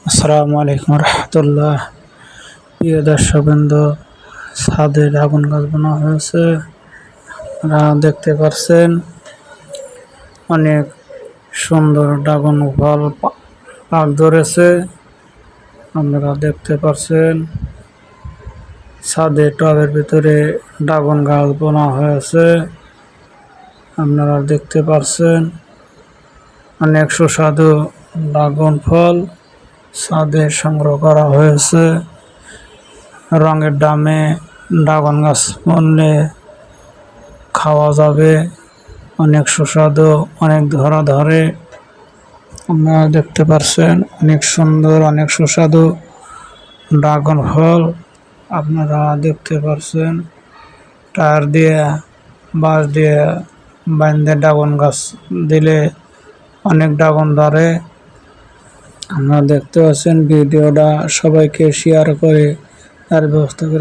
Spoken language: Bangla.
আসসালামু আলাইকুম রহমতুল্লাহ। প্রিয় দর্শকবৃন্দ, ছাদে ড্রাগন গাছ বানা হয়েছে। আপনারা দেখতে পাচ্ছেন অনেক সুন্দর ড্রাগন ফল পাক ধরেছে। আপনারা দেখতে পাচ্ছেন ছাদে টবের ভিতরে ড্রাগন গাছ বানা হয়েছে। আপনারা দেখতে পাচ্ছেন অনেক সুস্বাদু ড্রাগন ফল ছাদে সংগ্রহ করা হয়েছে। রঙের ডামে ড্রাগন গাছ বললে খাওয়া যাবে, অনেক সুস্বাদু, অনেক ধরা ধরে। আপনারা দেখতে পাচ্ছেন অনেক সুন্দর, অনেক সুস্বাদু ড্রাগন ফল। আপনারা দেখতে পাচ্ছেন টায়ার দিয়ে, বাঁশ দিয়ে বাঁধে ড্রাগন গাছ দিলে অনেক ড্রাগন ধরে। আপনারা দেখতে পাচ্ছেন ভিডিওটা সবাইকে শেয়ার করে তার ব্যবস্থা করে